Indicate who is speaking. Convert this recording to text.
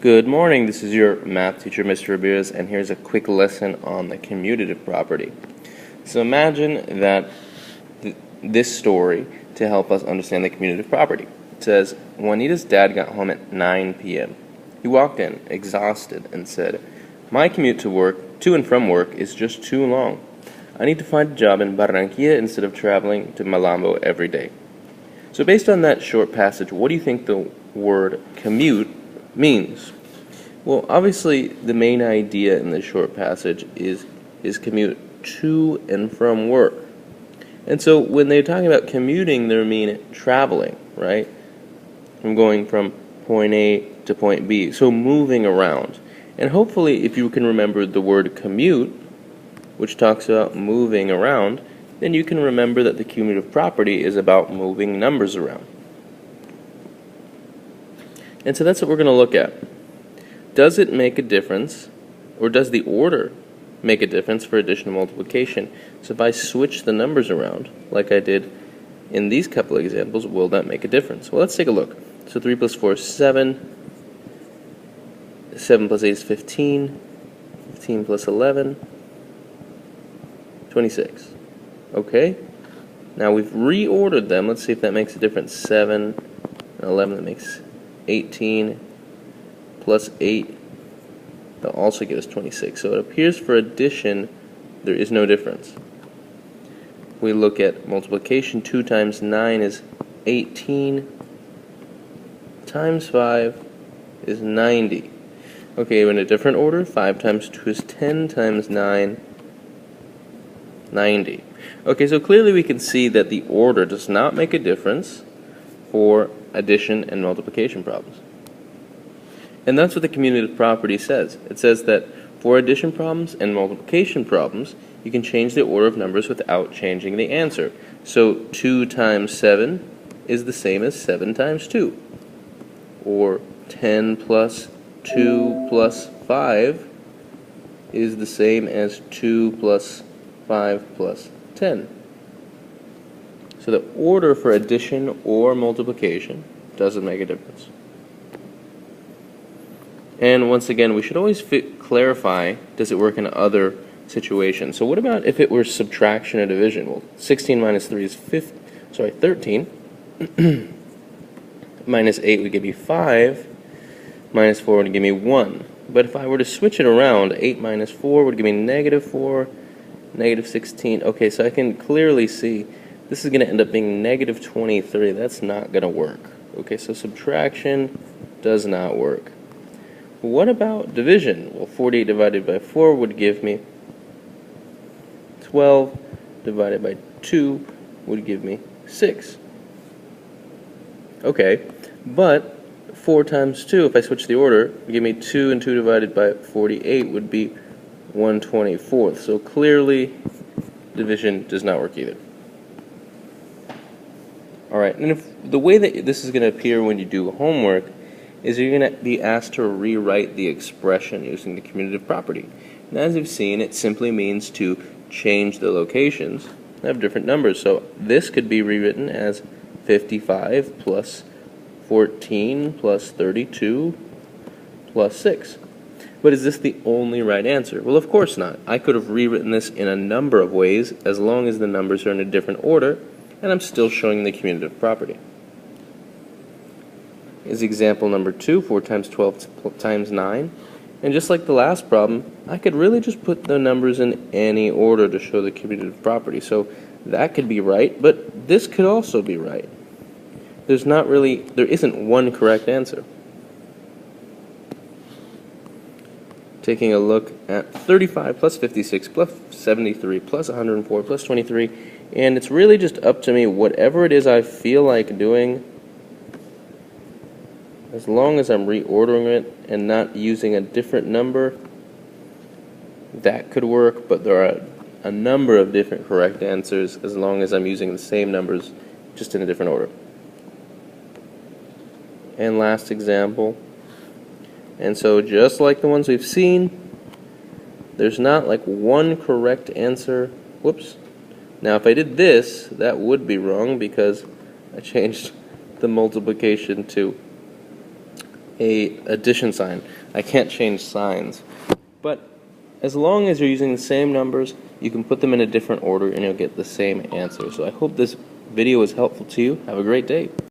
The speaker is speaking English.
Speaker 1: Good morning, this is your math teacher, Mr. Ramirez, and here's a quick lesson on the commutative property. So imagine that this story to help us understand the commutative property. It says, Juanita's dad got home at 9 p.m. He walked in, exhausted, and said, "My commute to and from work is just too long. I need to find a job in Barranquilla instead of traveling to Malambo every day." So based on that short passage, what do you think the word commute means? Well, obviously the main idea in this short passage is commute to and from work. And so when they're talking about commuting, they mean traveling, right? From going from point A to point B, so moving around. And hopefully if you can remember the word commute, which talks about moving around, then you can remember that the commutative property is about moving numbers around. And so that's what we're going to look at. Does it make a difference, or does the order make a difference for addition and multiplication? So if I switch the numbers around, like I did in these couple of examples, will that make a difference? Well, let's take a look. So 3 plus 4 is 7. 7 plus 8 is 15. 15 plus 11, 26. Okay? Now we've reordered them. Let's see if that makes a difference. 7 and 11, that makes 18. Plus 8, they'll also give us 26. So it appears for addition, there is no difference. If we look at multiplication, 2 times 9 is 18, times 5 is 90. Okay, in a different order, 5 times 2 is 10, times 9, 90. Okay, so clearly we can see that the order does not make a difference for addition and multiplication problems. And that's what the commutative property says. It says that for addition problems and multiplication problems, you can change the order of numbers without changing the answer. So 2 times 7 is the same as 7 times 2. Or 10 plus 2 plus 5 is the same as 2 plus 5 plus 10. So the order for addition or multiplication doesn't make a difference. And once again, we should always clarify, does it work in other situations? So what about if it were subtraction or division? Well, 16 minus 3 is 13. Minus 8 would give me 5. Minus 4 would give me 1. But if I were to switch it around, 8 minus 4 would give me negative 4, negative 16. Okay, so I can clearly see this is going to end up being negative 23. That's not going to work. Okay, so subtraction does not work. What about division? Well, 48 divided by 4 would give me 12 divided by 2 would give me 6. Okay, but 4 times 2, if I switch the order, would give me 2, and 2 divided by 48 would be 1/24. So clearly, division does not work either. Alright, and if the way that this is going to appear when you do homework is you're going to be asked to rewrite the expression using the commutative property. And as you've seen, it simply means to change the locations and have different numbers. So this could be rewritten as 55 plus 14 plus 32 plus 6. But is this the only right answer? Well, of course not. I could have rewritten this in a number of ways as long as the numbers are in a different order, and I'm still showing the commutative property. Is example number 2, 4 times 12 times 9. And just like the last problem, I could really just put the numbers in any order to show the commutative property. So that could be right, but this could also be right. There isn't one correct answer. Taking a look at 35 plus 56 plus 73 plus 104 plus 23, and it's really just up to me, whatever it is I feel like doing, as long as I'm reordering it and not using a different number, that could work, but there are a number of different correct answers as long as I'm using the same numbers, just in a different order. And last example. And so just like the ones we've seen, there's not like one correct answer. Whoops. Now if I did this, that would be wrong because I changed the multiplication to a addition sign. I can't change signs. But as long as you're using the same numbers, you can put them in a different order and you'll get the same answer. So I hope this video was helpful to you. Have a great day.